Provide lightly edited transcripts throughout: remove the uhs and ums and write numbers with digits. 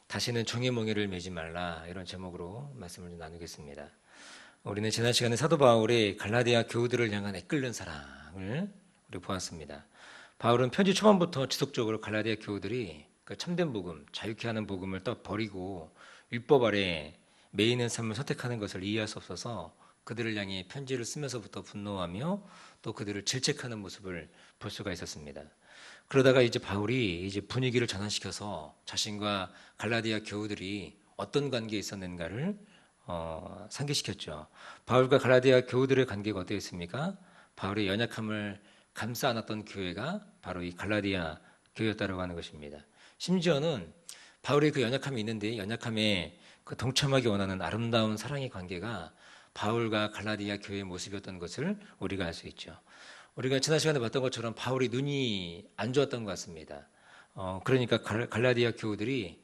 다시는 종의 몽에를 매지 말라, 이런 제목으로 말씀을 좀 나누겠습니다. 우리는 지난 시간에 사도 바울의 갈라디아 교우들을 향한 애끓는 사랑을 우리 보았습니다. 바울은 편지 초반부터 지속적으로 갈라디아 교우들이 그 참된 복음, 자유케 하는 복음을 또 버리고 율법 아래 매이는 삶을 선택하는 것을 이해할 수 없어서 그들을 향해 편지를 쓰면서부터 분노하며 또 그들을 질책하는 모습을 볼 수가 있었습니다. 그러다가 이제 바울이 이제 분위기를 전환시켜서 자신과 갈라디아 교우들이 어떤 관계에 있었는가를 상기시켰죠. 바울과 갈라디아 교우들의 관계가 어떠했습니까? 바울의 연약함을 감싸 안았던 교회가 바로 이 갈라디아 교회였다고 하는 것입니다. 심지어는 바울의 그 연약함이 있는데 연약함에 그 동참하기 원하는 아름다운 사랑의 관계가 바울과 갈라디아 교회의 모습이었던 것을 우리가 알 수 있죠. 우리가 지난 시간에 봤던 것처럼 바울이 눈이 안 좋았던 것 같습니다. 그러니까 갈라디아 교우들이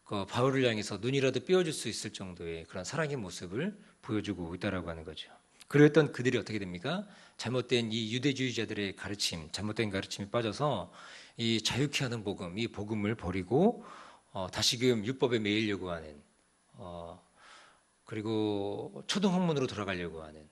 그 바울을 향해서 눈이라도 삐어줄 수 있을 정도의 그런 사랑의 모습을 보여주고 있다라고 하는 거죠. 그랬던 그들이 어떻게 됩니까? 잘못된 이 유대주의자들의 가르침, 잘못된 가르침에 빠져서 이 자유케 하는 복음, 이 복음을 버리고 다시금 율법에 매이려고 하는 그리고 초등학문으로 돌아가려고 하는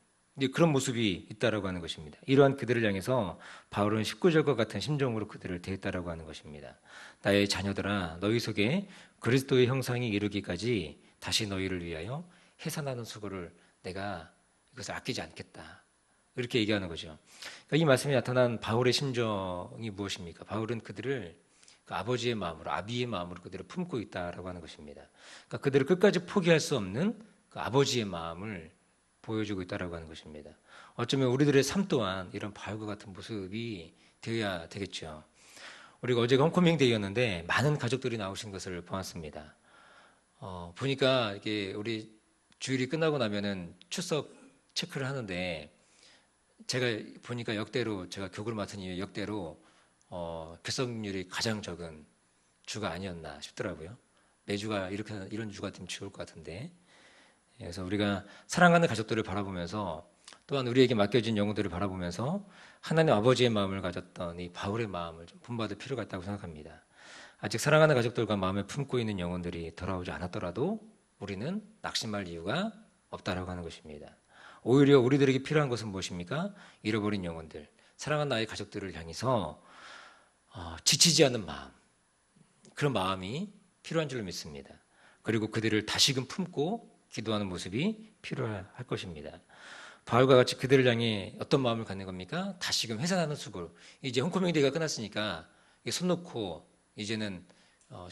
그런 모습이 있다라고 하는 것입니다. 이러한 그들을 향해서 바울은 19절과 같은 심정으로 그들을 대했다라고 하는 것입니다. 나의 자녀들아, 너희 속에 그리스도의 형상이 이르기까지 다시 너희를 위하여 해산하는 수고를 내가 이것을 아끼지 않겠다. 이렇게 얘기하는 거죠. 그러니까 이 말씀에 나타난 바울의 심정이 무엇입니까? 바울은 그들을 그 아버지의 마음으로, 아비의 마음으로 그들을 품고 있다라고 하는 것입니다. 그러니까 그들을 끝까지 포기할 수 없는 그 아버지의 마음을 보여주고 있다라고 하는 것입니다. 어쩌면 우리들의 삶 또한 이런 바울과 같은 모습이 되어야 되겠죠. 우리가 어제가 홈커밍 데이였는데 많은 가족들이 나오신 것을 보았습니다. 보니까 이게 우리 주일이 끝나고 나면은 출석 체크를 하는데 제가 보니까 역대로 제가 교구를 맡은 이후에 역대로 결석률이 가장 적은 주가 아니었나 싶더라고요. 매주가 이런 주 같으면 좋을 것 같은데. 그래서 우리가 사랑하는 가족들을 바라보면서 또한 우리에게 맡겨진 영혼들을 바라보면서 하나님 아버지의 마음을 가졌던 이 바울의 마음을 좀 본받을 필요가 있다고 생각합니다. 아직 사랑하는 가족들과 마음에 품고 있는 영혼들이 돌아오지 않았더라도 우리는 낙심할 이유가 없다라고 하는 것입니다. 오히려 우리들에게 필요한 것은 무엇입니까? 잃어버린 영혼들, 사랑하는 나의 가족들을 향해서 지치지 않는 마음, 그런 마음이 필요한 줄로 믿습니다. 그리고 그들을 다시금 품고 기도하는 모습이 필요할 것입니다. 바울과 같이 그들을 향해 어떤 마음을 갖는 겁니까? 다시금 해산하는 수고로. 이제 홈커밍 데이가 끝났으니까 손 놓고 이제는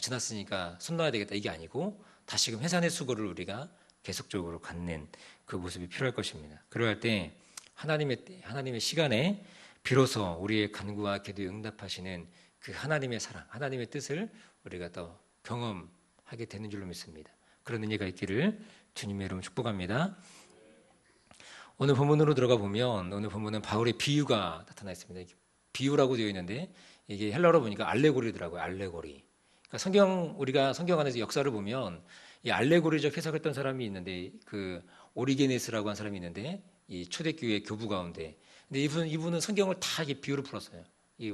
지났으니까 손 놔야 되겠다, 이게 아니고 다시금 해산의 수고를 우리가 계속적으로 갖는 그 모습이 필요할 것입니다. 그러할 때 하나님의 시간에 비로소 우리의 간구와 기도에 응답하시는 그 하나님의 사랑, 하나님의 뜻을 우리가 더 경험하게 되는 줄로 믿습니다. 그런 은혜가 있기를 주님의 이름으로 축복합니다. 오늘 본문으로 들어가 보면 오늘 본문은 바울의 비유가 나타나 있습니다. 비유라고 되어 있는데 이게 헬라어로 보니까 알레고리더라고요. 알레고리. 그러니까 우리가 성경 안에서 역사를 보면 이 알레고리적 해석했던 사람이 있는데 그 오리게네스라고 한 사람이 있는데 이 초대교회 교부 가운데 근데 이분은 성경을 다 이게 비유로 풀었어요. 이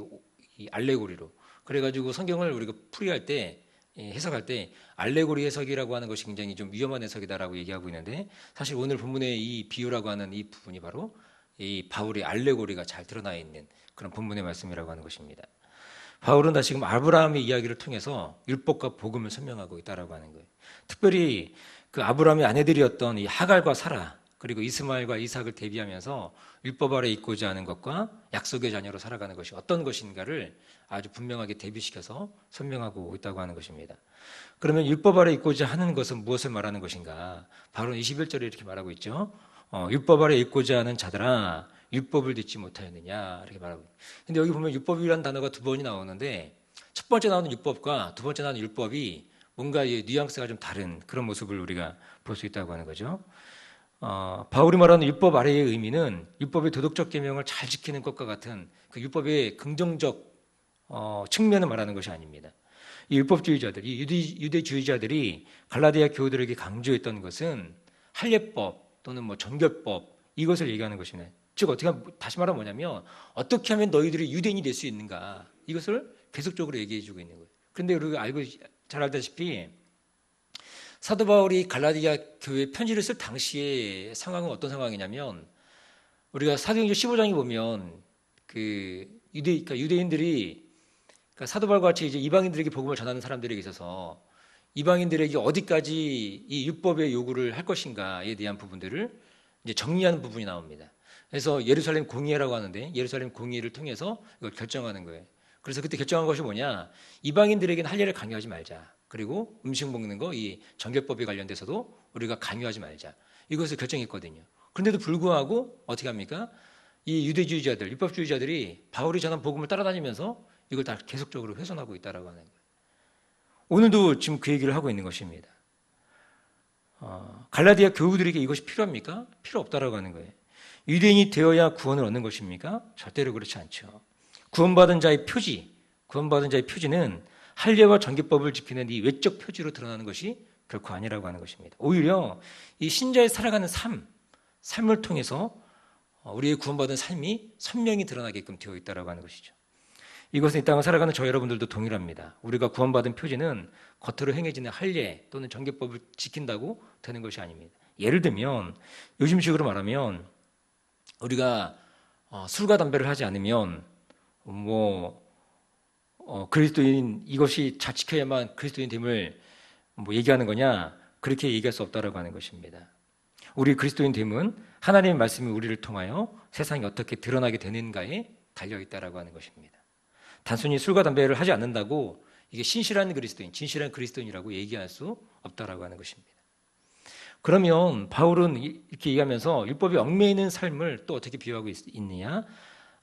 알레고리로. 그래가지고 성경을 우리가 풀이할 때 해석할 때 알레고리 해석이라고 하는 것이 굉장히 좀 위험한 해석이다라고 얘기하고 있는데 사실 오늘 본문의 이 비유라고 하는 이 부분이 바로 이 바울의 알레고리가 잘 드러나 있는 그런 본문의 말씀이라고 하는 것입니다. 바울은 다시금 아브라함의 이야기를 통해서 율법과 복음을 설명하고 있다라고 하는 거예요. 특별히 그 아브라함의 아내들이었던 이 하갈과 사라 그리고 이스마엘과 이삭을 대비하면서 율법 아래 있고자 하는 것과 약속의 자녀로 살아가는 것이 어떤 것인가를 아주 분명하게 대비시켜서 설명하고 있다고 하는 것입니다. 그러면 율법 아래 있고자 하는 것은 무엇을 말하는 것인가? 바로 21절에 이렇게 말하고 있죠. 율법 아래 있고자 하는 자들아 율법을 듣지 못하였느냐 이렇게 말하고 있습니다. 근데 여기 보면 율법이라는 단어가 두 번이 나오는데 첫 번째 나오는 율법과 두 번째 나오는 율법이 뭔가 뉘앙스가 좀 다른 그런 모습을 우리가 볼 수 있다고 하는 거죠. 바울이 말하는 율법 아래의 의미는 율법의 도덕적 계명을 잘 지키는 것과 같은 그 율법의 긍정적 측면을 말하는 것이 아닙니다. 이 율법주의자들, 이 유대주의자들이 갈라디아 교우들에게 강조했던 것은 할례법 또는 전결법 이것을 얘기하는 것이네. 즉 다시 말하면 뭐냐면 어떻게 하면 너희들이 유대인이 될 수 있는가 이것을 계속적으로 얘기해주고 있는 거예요. 그런데 우리가 잘 알다시피 사도 바울이 갈라디아 교회 편지를 쓸 당시의 상황은 어떤 상황이냐면, 우리가 사도행전 15장에 보면 그러니까 유대인들이, 그러니까 사도 바울과 같이 이제 이방인들에게 복음을 전하는 사람들에게 있어서 이방인들에게 어디까지 이 율법의 요구를 할 것인가에 대한 부분들을 이제 정리하는 부분이 나옵니다. 그래서 예루살렘 공의회라고 하는데, 예루살렘 공의회를 통해서 이걸 결정하는 거예요. 그래서 그때 결정한 것이 뭐냐, 이방인들에게는 할례를 강요하지 말자. 그리고 음식 먹는 거, 이 정결법에 관련돼서도 우리가 강요하지 말자. 이것을 결정했거든요. 그런데도 불구하고 어떻게 합니까? 이 유대주의자들, 율법주의자들이 바울이 전한 복음을 따라다니면서 이걸 다 계속적으로 훼손하고 있다라고 하는 거예요. 오늘도 지금 그 얘기를 하고 있는 것입니다. 갈라디아 교우들에게 이것이 필요합니까? 필요 없다라고 하는 거예요. 유대인이 되어야 구원을 얻는 것입니까? 절대로 그렇지 않죠. 구원받은 자의 표지는 할례와 정결법을 지키는 이 외적 표지로 드러나는 것이 결코 아니라고 하는 것입니다. 오히려 이 신자의 살아가는 삶을 통해서 우리의 구원받은 삶이 선명히 드러나게끔 되어 있다고 하는 것이죠. 이것은 이 땅을 살아가는 저 여러분들도 동일합니다. 우리가 구원받은 표지는 겉으로 행해지는 할례 또는 정결법을 지킨다고 되는 것이 아닙니다. 예를 들면 요즘식으로 말하면, 우리가 술과 담배를 하지 않으면 그리스도인, 이것이 잘 지켜야만 그리스도인 됨을 얘기하는 거냐, 그렇게 얘기할 수 없다라고 하는 것입니다. 우리 그리스도인 됨은 하나님의 말씀이 우리를 통하여 세상에 어떻게 드러나게 되는가에 달려있다라고 하는 것입니다. 단순히 술과 담배를 하지 않는다고 이게 신실한 그리스도인, 진실한 그리스도인이라고 얘기할 수 없다라고 하는 것입니다. 그러면 바울은 이렇게 얘기하면서 율법이 얽매이는 삶을 또 어떻게 비유하고 있느냐,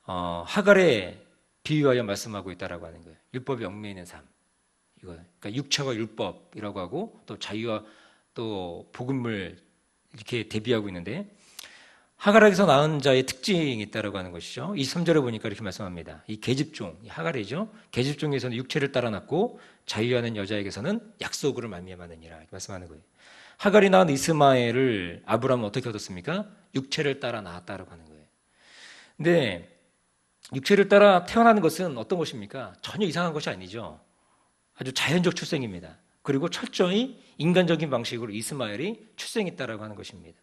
하갈에 비유하여 말씀하고 있다라고 하는 거예요. 율법이 얽매이는 삶, 이거, 그러니까 육체와 율법이라고 하고 또 자유와 또 복음을 이렇게 대비하고 있는데, 하갈에게서 낳은 자의 특징이 있다라고 하는 것이죠. 23절에 보니까 이렇게 말씀합니다. 이 계집종, 하갈이죠. 계집종에서는 육체를 따라 낳고 자유하는 여자에게서는 약속으로 말미암았느니라, 이렇게 말씀하는 거예요. 하갈이 낳은 이스마엘을 아브라함은 어떻게 얻었습니까? 육체를 따라 낳았다라고 하는 거예요. 근데 육체를 따라 태어나는 것은 어떤 것입니까? 전혀 이상한 것이 아니죠. 아주 자연적 출생입니다. 그리고 철저히 인간적인 방식으로 이스마엘이 출생했다라고 하는 것입니다.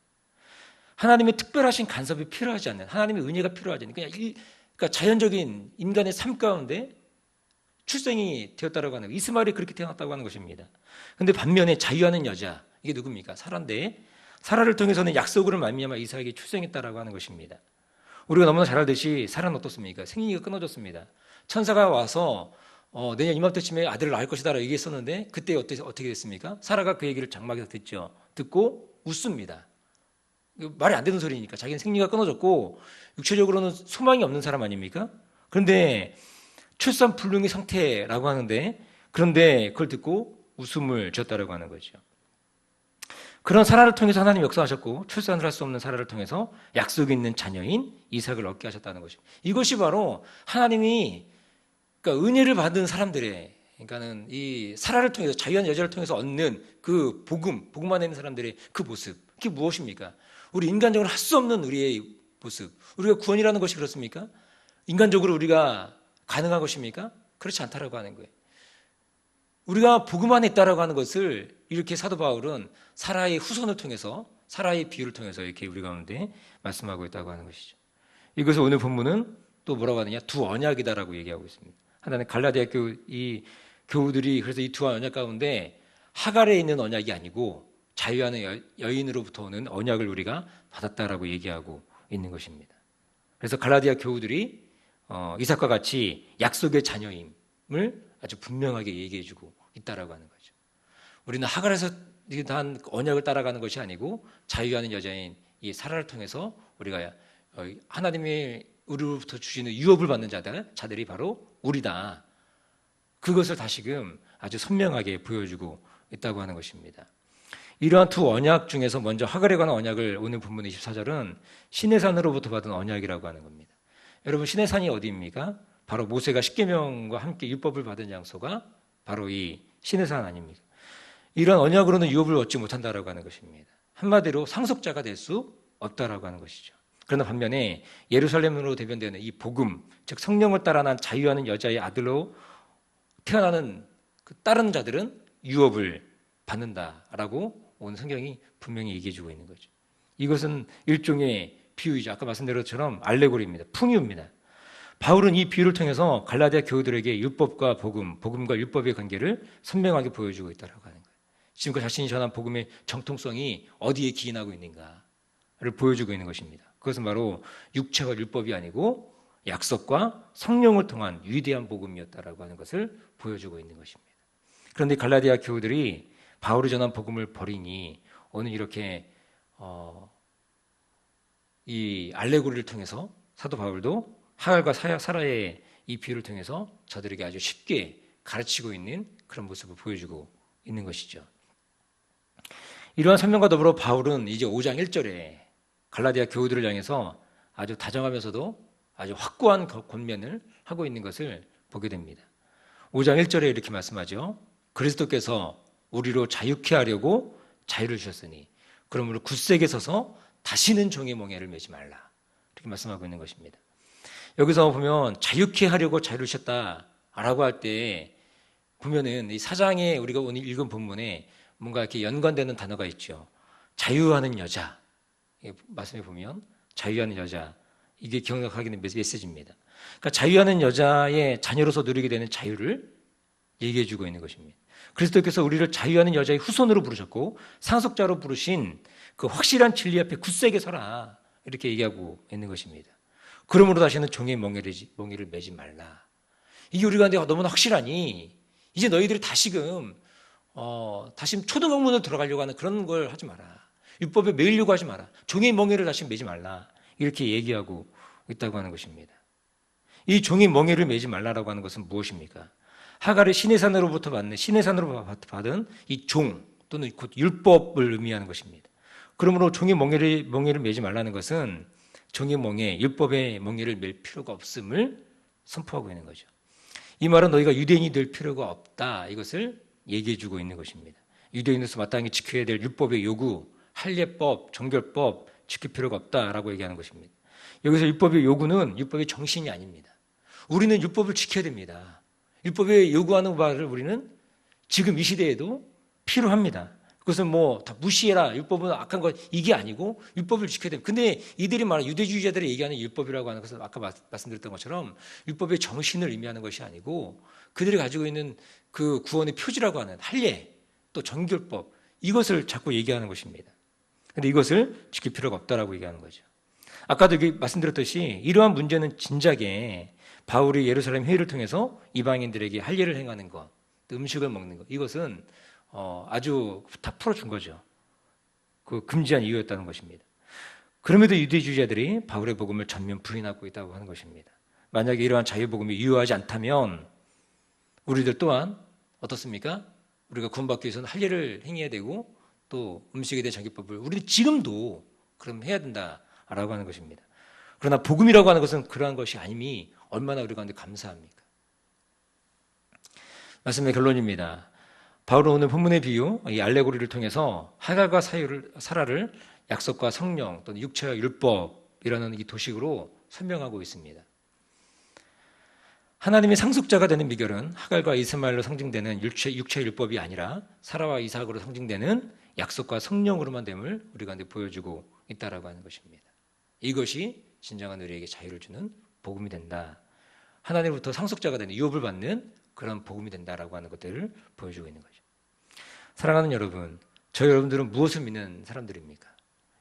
하나님의 특별하신 간섭이 필요하지 않는, 하나님의 은혜가 필요하지 않는, 그러니까 자연적인 인간의 삶 가운데 출생이 되었다라고 하는, 이스마엘이 그렇게 태어났다고 하는 것입니다. 그런데 반면에 자유하는 여자, 이게 누굽니까? 사라인데, 사라를 통해서는 약속으로 말미암아 이삭이 출생했다라고 하는 것입니다. 우리가 너무나 잘 알듯이 사라는 어떻습니까? 생리가 끊어졌습니다. 천사가 와서 내년 이맘때쯤에 아들을 낳을 것이다라고 얘기했었는데, 그때 어떻게 됐습니까? 사라가 그 얘기를 장막에서 듣죠. 듣고 웃습니다. 말이 안 되는 소리니까. 자기는 생리가 끊어졌고 육체적으로는 소망이 없는 사람 아닙니까? 그런데 출산 불능의 상태라고 하는데, 그런데 그걸 듣고 웃음을 지었다라고 하는 거죠. 그런 사라를 통해서 하나님 역사하셨고, 출산을 할 수 없는 사라를 통해서 약속이 있는 자녀인 이삭을 얻게 하셨다는 것입니다. 이것이 바로 하나님이, 그러니까 은혜를 받은 사람들의, 그러니까는 이 사라를 통해서, 자유한 여자를 통해서 얻는 그 복음 안에 있는 사람들의 그 모습, 그게 무엇입니까? 우리 인간적으로 할 수 없는 우리의 모습. 우리가 구원이라는 것이 그렇습니까? 인간적으로 우리가 가능한 것입니까? 그렇지 않다라고 하는 거예요. 우리가 복음 안에 있다라고 하는 것을 이렇게 사도 바울은 사라의 후손을 통해서, 사라의 비유를 통해서 이렇게 우리 가운데 말씀하고 있다고 하는 것이죠. 이것을 오늘 본문은 또 뭐라고 하느냐, 두 언약이다라고 얘기하고 있습니다. 하나는 갈라디아 이 교우들이 그래서 이 두 언약 가운데 하갈에 있는 언약이 아니고 자유하는 여인으로부터 오는 언약을 우리가 받았다라고 얘기하고 있는 것입니다. 그래서 갈라디아 교우들이 이삭과 같이 약속의 자녀임을 아주 분명하게 얘기해주고 있다라고 하는 거죠. 우리는 하갈에서 단 언약을 따라가는 것이 아니고 자유하는 여자인 이 사라를 통해서 우리가 하나님이 우리로부터 주시는 유업을 받는 자들이 바로 우리다. 그것을 다시금 아주 선명하게 보여주고 있다고 하는 것입니다. 이러한 두 언약 중에서 먼저 하갈에 관한 언약을 오늘 본문 24절은 시내산으로부터 받은 언약이라고 하는 겁니다. 여러분, 시내산이 어디입니까? 바로 모세가 십계명과 함께 율법을 받은 장소가 바로 이 시내산 아닙니까? 이런 언약으로는 유업을 얻지 못한다라고 하는 것입니다. 한마디로 상속자가 될 수 없다라고 하는 것이죠. 그러나 반면에 예루살렘으로 대변되는 이 복음, 즉 성령을 따라 난 자유하는 여자의 아들로 태어나는 그 다른 자들은 유업을 받는다라고 오늘 성경이 분명히 얘기해 주고 있는 거죠. 이것은 일종의 비유이죠. 아까 말씀드린 것처럼 알레고리입니다. 풍유입니다. 바울은 이 비유를 통해서 갈라디아 교우들에게 율법과 복음과 율법의 관계를 선명하게 보여주고 있다고 하는 거예요. 지금까지 자신이 전한 복음의 정통성이 어디에 기인하고 있는가를 보여주고 있는 것입니다. 그것은 바로 육체와 율법이 아니고 약속과 성령을 통한 위대한 복음이었다라고 하는 것을 보여주고 있는 것입니다. 그런데 갈라디아 교우들이 바울이 전한 복음을 버리니 오늘 이렇게 이 알레고리를 통해서 사도 바울도 하갈과 사라의 이 비유를 통해서 저들에게 아주 쉽게 가르치고 있는 그런 모습을 보여주고 있는 것이죠. 이러한 설명과 더불어 바울은 이제 5장 1절에 갈라디아 교우들을 향해서 아주 다정하면서도 아주 확고한 권면을 하고 있는 것을 보게 됩니다. 5장 1절에 이렇게 말씀하죠. 그리스도께서 우리로 자유케 하려고 자유를 주셨으니 그러므로 굳세게 서서 다시는 종의 멍에를 매지 말라. 이렇게 말씀하고 있는 것입니다. 여기서 보면 자유케 하려고 자유를 주셨다라고 할 때 보면은 이 4장에 우리가 오늘 읽은 본문에 뭔가 이렇게 연관되는 단어가 있죠. 자유하는 여자. 말씀해 보면 자유하는 여자. 이게 기억나게 되는 메시지입니다. 그러니까 자유하는 여자의 자녀로서 누리게 되는 자유를 얘기해 주고 있는 것입니다. 그리스도께서 우리를 자유하는 여자의 후손으로 부르셨고 상속자로 부르신 그 확실한 진리 앞에 굳세게 서라. 이렇게 얘기하고 있는 것입니다. 그러므로 다시는 종의 멍에를 매지 말라. 이게 우리가 너무나 확실하니 이제 너희들이 다시금 초등학문으로 들어가려고 하는 그런 걸 하지 마라. 율법에 매이려고 하지 마라. 종의 멍에를 다시 매지 말라. 이렇게 얘기하고 있다고 하는 것입니다. 이 종의 멍에를 매지 말라라고 하는 것은 무엇입니까? 하갈의 시내산으로부터 받은 이 종 또는 곧 율법을 의미하는 것입니다. 그러므로 종의 멍에를 매지 말라는 것은 종의 멍에, 율법의 멍에를 맬 필요가 없음을 선포하고 있는 거죠. 이 말은 너희가 유대인이 될 필요가 없다. 이것을 얘기해 주고 있는 것입니다. 유대인으로서 마땅히 지켜야 될 율법의 요구, 할례법, 정결법 지킬 필요가 없다라고 얘기하는 것입니다. 여기서 율법의 요구는 율법의 정신이 아닙니다. 우리는 율법을 지켜야 됩니다. 율법에 요구하는 바를 우리는 지금 이 시대에도 필요합니다. 그것은 다 무시해라. 율법은 악한 것 이게 아니고 율법을 지켜야 됩니다. 근데 이들이 말하는 유대주의자들이 얘기하는 율법이라고 하는 것은 아까 말씀드렸던 것처럼 율법의 정신을 의미하는 것이 아니고 그들이 가지고 있는 그 구원의 표지라고 하는 할례 또 정결법 이것을 자꾸 얘기하는 것입니다. 그런데 이것을 지킬 필요가 없다라고 얘기하는 거죠. 아까도 말씀드렸듯이 이러한 문제는 진작에 바울이 예루살렘 회의를 통해서 이방인들에게 할례를 행하는 것, 음식을 먹는 것 이것은 아주 다 풀어준 거죠. 그 금지한 이유였다는 것입니다. 그럼에도 유대주의자들이 바울의 복음을 전면 부인하고 있다고 하는 것입니다. 만약에 이러한 자유복음이 유효하지 않다면 우리들 또한 어떻습니까? 우리가 구원받기 위해서는 할례를 행해야 되고 또 음식에 대한 정기법을 우리는 지금도 그럼 해야 된다라고 하는 것입니다. 그러나 복음이라고 하는 것은 그러한 것이 아님이 얼마나 우리 가운데 감사합니까? 말씀의 결론입니다. 바울은 오늘 본문의 비유, 이 알레고리를 통해서 하갈과 사라를 약속과 성령 또는 육체와 율법이라는 이 도식으로 설명하고 있습니다. 하나님의 상속자가 되는 비결은 하갈과 이스마엘로 상징되는 육체 율법이 아니라 사라와 이삭으로 상징되는 약속과 성령으로만 됨을 우리 가운데 보여주고 있다라고 하는 것입니다. 이것이 진정한 우리에게 자유를 주는 복음이 된다. 하나님으로부터 상속자가 되는 유업을 받는 그런 복음이 된다라고 하는 것들을 보여주고 있는 거죠. 사랑하는 여러분, 저희 여러분들은 무엇을 믿는 사람들입니까?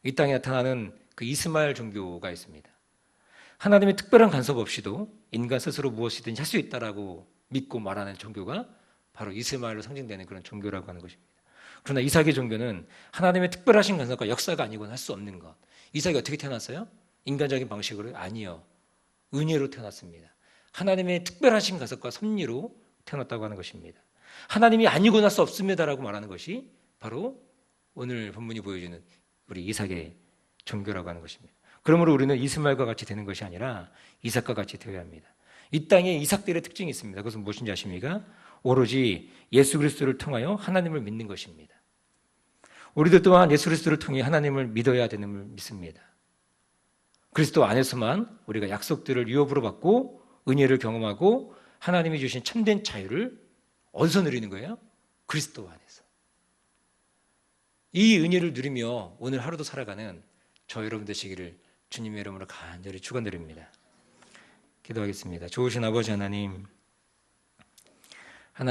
이 땅에 나타나는 그 이스마엘 종교가 있습니다. 하나님의 특별한 간섭 없이도 인간 스스로 무엇이든지 할 수 있다라고 믿고 말하는 종교가 바로 이스마엘로 상징되는 그런 종교라고 하는 것입니다. 그러나 이삭의 종교는 하나님의 특별하신 간섭과 역사가 아니고는 할 수 없는 것. 이삭이 어떻게 태어났어요? 인간적인 방식으로? 아니요. 은혜로 태어났습니다. 하나님의 특별하신 간섭과 섭리로 태어났다고 하는 것입니다. 하나님이 아니고는 할 수 없습니다라고 말하는 것이 바로 오늘 본문이 보여주는 우리 이삭의 종교라고 하는 것입니다. 그러므로 우리는 이스마엘과 같이 되는 것이 아니라 이삭과 같이 되어야 합니다. 이 땅에 이삭들의 특징이 있습니다. 그것은 무엇인지 아십니까? 오로지 예수 그리스도를 통하여 하나님을 믿는 것입니다. 우리도 또한 예수 그리스도를 통해 하나님을 믿어야 되는 걸 믿습니다. 그리스도 안에서만 우리가 약속들을 유업으로 받고 은혜를 경험하고 하나님이 주신 참된 자유를 어디서 누리는 거예요? 그리스도 안에서. 이 은혜를 누리며 오늘 하루도 살아가는 저 여러분 되시기를 주님의 이름으로 간절히 축원드립니다. 기도하겠습니다. 좋으신 아버지 하나님,